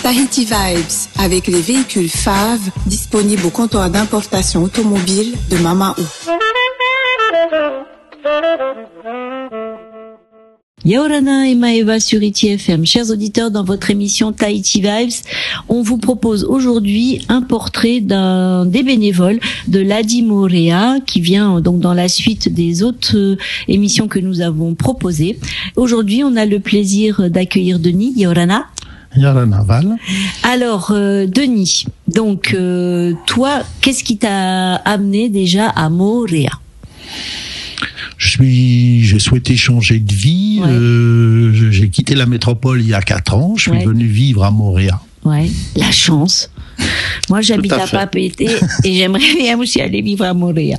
Tahiti Vibes, avec les véhicules Fave, disponibles au comptoir d'importation automobile de Mamaou. Yaorana et Maeva sur ITFM. Chers auditeurs, dans votre émission Tahiti Vibes, on vous propose aujourd'hui un portrait des bénévoles de l'Adi Morea qui vient donc dans la suite des autres émissions que nous avons proposées. Aujourd'hui, on a le plaisir d'accueillir Denis. Yaorana. Yaorana Val. Alors, Denis, donc toi, qu'est-ce qui t'a amené déjà à Morea ? J'ai souhaité changer de vie. Ouais. J'ai quitté la métropole il y a 4 ans. Je suis venu vivre à Morea. Ouais, la chance. Moi, j'habite à Papeete et j'aimerais bien aussi aller vivre à Morea.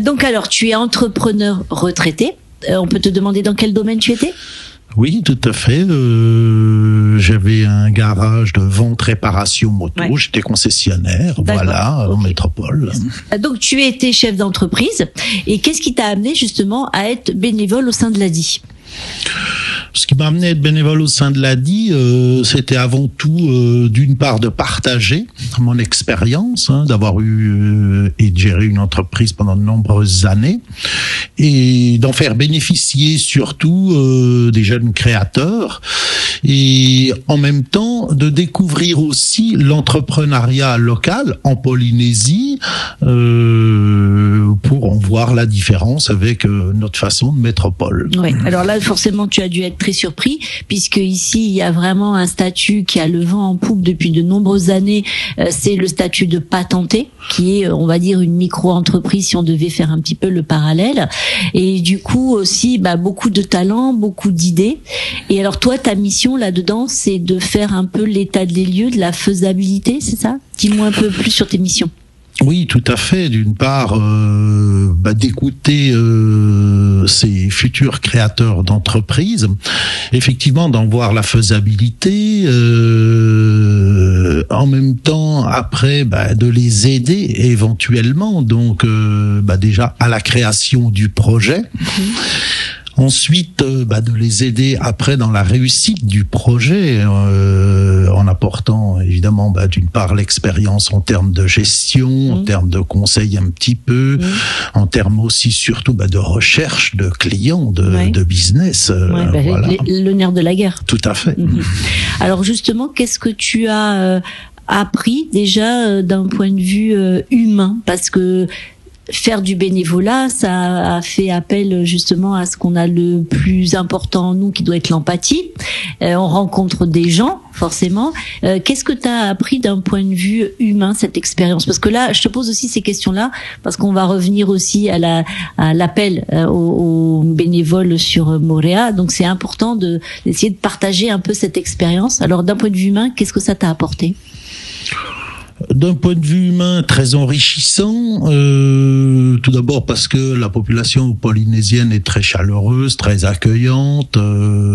Donc alors, tu es entrepreneur retraité. On peut te demander dans quel domaine tu étais ? Oui, tout à fait. J'avais un garage de vente réparation moto. Ouais. J'étais concessionnaire, voilà, en métropole. Donc, tu étais chef d'entreprise. Et qu'est-ce qui t'a amené justement à être bénévole au sein de l'ADI ? Ce qui m'a amené à être bénévole au sein de l'ADI, c'était avant tout, d'une part, de partager mon expérience, d'avoir eu et de gérer une entreprise pendant de nombreuses années, et d'en faire bénéficier surtout des jeunes créateurs, et en même temps de découvrir aussi l'entrepreneuriat local en Polynésie, pour en voir la différence avec notre façon de métropole. Oui, alors là, forcément, tu as dû être très surpris, puisque ici, il y a vraiment un statut qui a le vent en poupe depuis de nombreuses années. C'est le statut de patenté, qui est, on va dire, une micro-entreprise, si on devait faire un petit peu le parallèle. Et du coup, aussi, beaucoup de talent, beaucoup d'idées. Et alors, toi, ta mission là-dedans, c'est de faire un peu l'état des lieux, de la faisabilité, c'est ça ? Dis-moi un peu plus sur tes missions. Oui, tout à fait. D'une part, d'écouter ces futurs créateurs d'entreprises, effectivement d'en voir la faisabilité, en même temps après de les aider éventuellement, donc déjà à la création du projet. Ensuite, de les aider après dans la réussite du projet, en apportant évidemment d'une part l'expérience en termes de gestion, en termes de conseils un petit peu, en termes aussi surtout de recherche de clients, de business. Voilà. Le nerf de la guerre. Tout à fait. Alors justement, qu'est-ce que tu as appris déjà d'un point de vue humain ? Parce que faire du bénévolat, ça a fait appel justement à ce qu'on a le plus important en nous, qui doit être l'empathie. On rencontre des gens, forcément. Qu'est-ce que tu as appris d'un point de vue humain, cette expérience ? Parce que là, je te pose aussi ces questions-là, parce qu'on va revenir aussi à l'appel aux bénévoles sur Morea. Donc c'est important d'essayer de partager un peu cette expérience. Alors d'un point de vue humain, qu'est-ce que ça t'a apporté ? D'un point de vue humain, très enrichissant. Tout d'abord parce que la population polynésienne est très chaleureuse, très accueillante,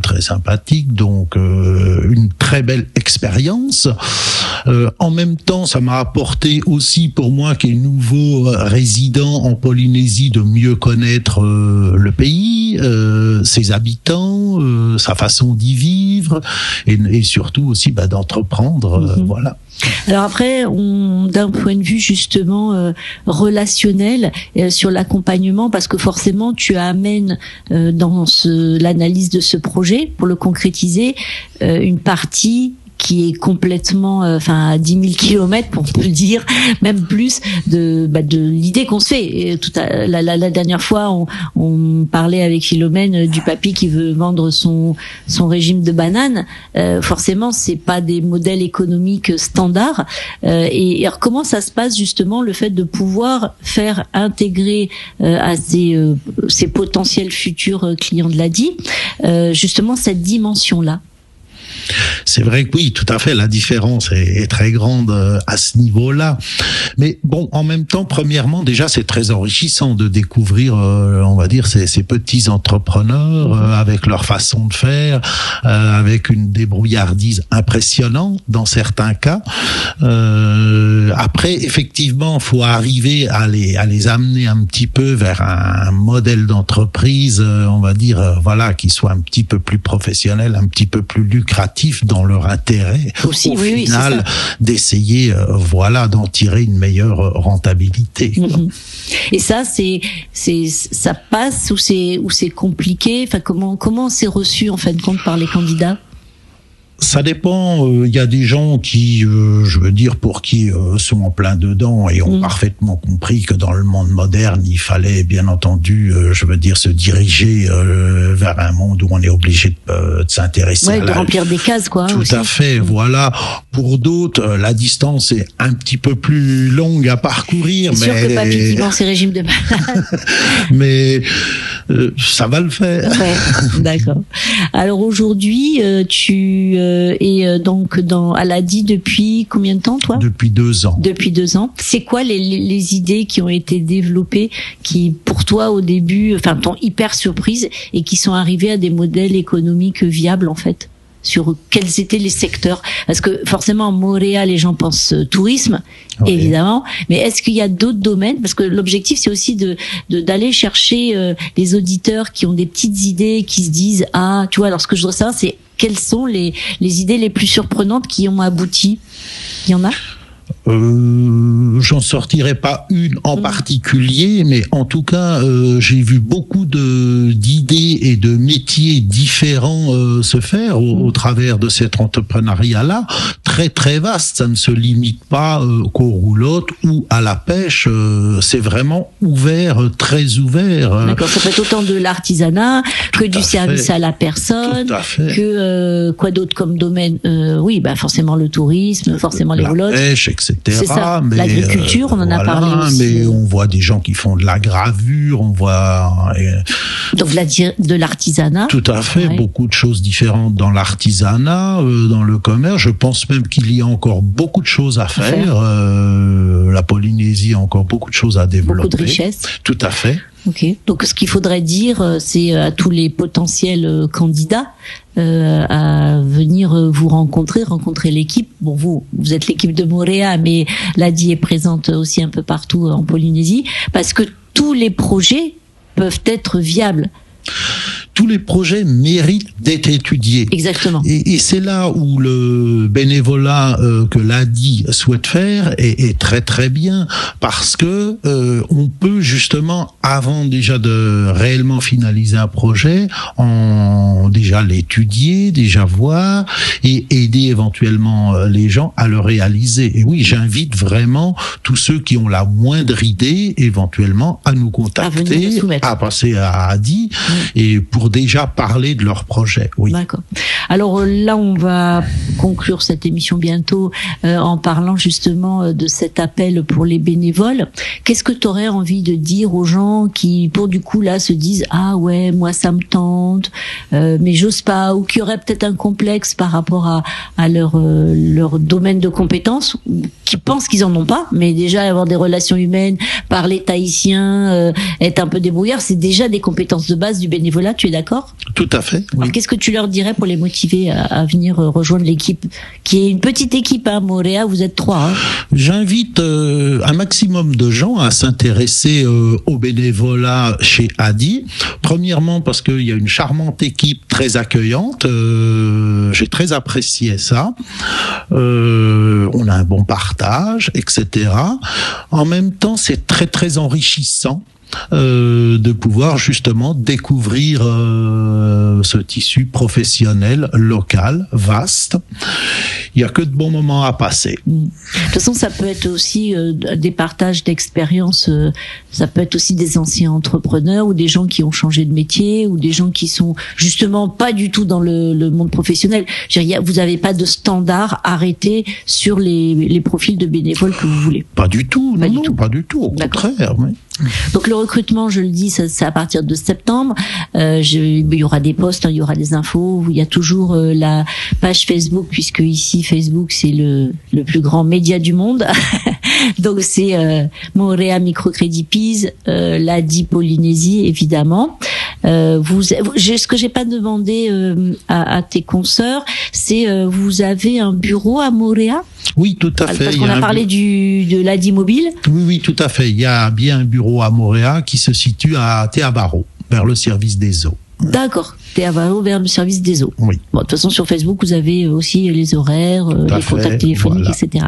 très sympathique, donc une très belle expérience. En même temps, ça m'a apporté aussi, pour moi qui est nouveau résident en Polynésie, de mieux connaître le pays, ses habitants, sa façon d'y vivre, et surtout aussi d'entreprendre. Voilà. Alors après, d'un point de vue justement relationnel, sur l'accompagnement, parce que forcément tu amènes dans l'analyse de ce projet, pour le concrétiser, une partie qui est complètement, à 10 000 kilomètres, on peut le dire, même plus, de l'idée qu'on se fait. La dernière fois, on parlait avec Philomène du papy qui veut vendre son régime de bananes. Forcément, c'est pas des modèles économiques standards. Et alors, comment ça se passe justement, le fait de pouvoir faire intégrer à ces potentiels futurs clients de l'ADI, justement cette dimension-là? C'est vrai que oui, tout à fait, la différence est très grande à ce niveau-là. Mais bon, en même temps, premièrement, déjà, c'est très enrichissant de découvrir, on va dire, ces petits entrepreneurs avec leur façon de faire, avec une débrouillardise impressionnante dans certains cas. Après, effectivement, faut arriver à les amener un petit peu vers un modèle d'entreprise, on va dire, voilà, qui soit un petit peu plus professionnel, un petit peu plus lucratif. coopératifs dans leur intérêt aussi, au final d'essayer d'en tirer une meilleure rentabilité. Et ça ça passe ou c'est compliqué, enfin comment c'est reçu en fin de compte par les candidats? Ça dépend. Il y a des gens qui, pour qui sont en plein dedans et ont parfaitement compris que dans le monde moderne, il fallait bien entendu, se diriger vers un monde où on est obligé de s'intéresser de remplir des cases, quoi. Tout à fait. Voilà. Pour d'autres, la distance est un petit peu plus longue à parcourir. C'est sûr que papy qui vend ses régimes de malade. Mais ça va le faire. Ouais, d'accord. Alors aujourd'hui, tu es donc à l'ADI depuis combien de temps, toi? Depuis 2 ans. Depuis 2 ans. C'est quoi les idées qui ont été développées qui, pour toi, au début, t'ont hyper surprise et qui sont arrivées à des modèles économiques viables, en fait? Sur quels étaient les secteurs? Parce que forcément, à Moorea, les gens pensent tourisme, évidemment. Mais est-ce qu'il y a d'autres domaines? Parce que l'objectif, c'est aussi d'aller chercher les auditeurs qui ont des petites idées, qui se disent alors ce que je voudrais savoir, c'est quelles sont les idées les plus surprenantes qui ont abouti? Il y en a? J'en sortirai pas une en particulier, mais en tout cas, j'ai vu beaucoup d'idées et de métiers différents se faire au travers de cet entrepreneuriat-là, très très vaste. Ça ne se limite pas qu'aux roulottes ou à la pêche. C'est vraiment ouvert, très ouvert. D'accord, ça peut être autant de l'artisanat que du service à la personne, que quoi d'autre comme domaine? Forcément le tourisme, forcément les roulottes. La pêche, etc. C'est ça. L'agriculture, on en a parlé aussi. Mais on voit des gens qui font de la gravure, on voit... Donc de l'artisanat. Tout à fait, beaucoup de choses différentes dans l'artisanat, dans le commerce. Je pense même qu'il y a encore beaucoup de choses à faire. La Polynésie a encore beaucoup de choses à développer. Beaucoup de richesses. Tout à fait. Ok. Donc ce qu'il faudrait dire, c'est à tous les potentiels candidats à venir vous rencontrer l'équipe. Bon, vous êtes l'équipe de Moorea, mais l'ADI est présente aussi un peu partout en Polynésie, parce que tous les projets peuvent être viables. Tous les projets méritent d'être étudiés. Exactement. Et c'est là où le bénévolat que l'ADI souhaite faire est très très bien, parce que on peut justement, avant déjà de réellement finaliser un projet, déjà l'étudier, déjà voir et aider éventuellement les gens à le réaliser. Et oui, j'invite vraiment tous ceux qui ont la moindre idée éventuellement à nous contacter, à passer à ADI et pour déjà parler de leur projet. Oui. D'accord. Alors là, on va conclure cette émission bientôt en parlant justement de cet appel pour les bénévoles. Qu'est-ce que tu aurais envie de dire aux gens qui, pour du coup là, se disent moi ça me tente, mais j'ose pas, ou qui auraient peut-être un complexe par rapport à leur domaine de compétences, qui pensent qu'ils en ont pas, mais déjà avoir des relations humaines, parler tahitien, être un peu débrouillard, c'est déjà des compétences de base du bénévolat. Tu es d'accord? Tout à fait. Oui. Alors, qu'est-ce que tu leur dirais pour les motiver à venir rejoindre l'équipe, qui est une petite équipe à Moorea? Vous êtes 3. J'invite un maximum de gens à s'intéresser au bénévolat chez ADI. Premièrement, parce qu'il y a une charmante équipe très accueillante. J'ai très apprécié ça. On a un bon partage, etc. En même temps, c'est très très enrichissant de pouvoir justement découvrir ce tissu professionnel local, vaste. Il n'y a que de bons moments à passer. De toute façon, ça peut être aussi des partages d'expériences, ça peut être aussi des anciens entrepreneurs ou des gens qui ont changé de métier ou des gens qui sont justement pas du tout dans le monde professionnel. Vous n'avez pas de standard arrêté sur les profils de bénévoles que vous voulez. Pas du tout, pas du tout, au contraire. Oui. Donc le recrutement, je le dis, c'est à partir de septembre. Il y aura des posts, il y aura des infos. Il y a toujours la page Facebook, puisque ici Facebook c'est le plus grand média du monde. Donc c'est Moorea Microcrédit Pise, l'ADI Polynésie évidemment. Ce que j'ai pas demandé à tes consoeurs, c'est vous avez un bureau à Moorea? Oui, tout à fait. Parce qu'on a parlé de l'ADI mobile. Oui, tout à fait. Il y a bien un bureau à Moorea qui se situe à Te Abaro, vers le service des eaux. D'accord. T'es à Valo vers le service des eaux. Oui. Bon, de toute façon, sur Facebook, vous avez aussi les horaires, les contacts téléphoniques, voilà. Etc.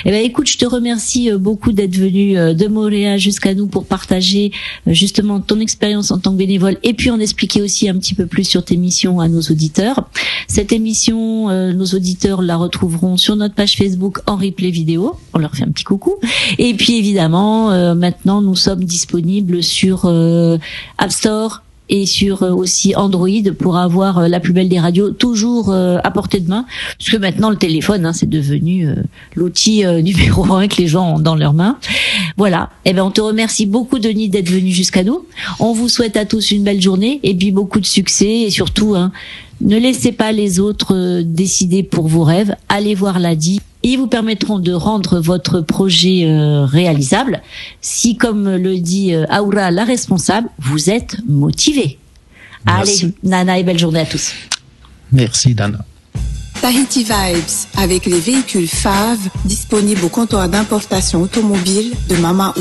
Eh ben, écoute, je te remercie beaucoup d'être venu de Montréal jusqu'à nous pour partager justement ton expérience en tant que bénévole et puis en expliquer aussi un petit peu plus sur tes missions à nos auditeurs. Cette émission, nos auditeurs la retrouveront sur notre page Facebook en replay vidéo. On leur fait un petit coucou. Et puis évidemment, maintenant, nous sommes disponibles sur App Store et sur aussi Android pour avoir la plus belle des radios toujours à portée de main, parce que maintenant le téléphone c'est devenu l'outil numéro 1 que les gens ont dans leurs mains. Voilà. Eh ben on te remercie beaucoup Denis d'être venu jusqu'à nous. On vous souhaite à tous une belle journée et puis beaucoup de succès et surtout ne laissez pas les autres décider pour vos rêves. Allez voir l'ADI. Ils vous permettront de rendre votre projet réalisable si, comme le dit Aura, la responsable, vous êtes motivé. Merci. Allez, Nana, et belle journée à tous. Merci, Dana. Tahiti Vibes, avec les véhicules FAV disponibles au comptoir d'importation automobile de Mamao.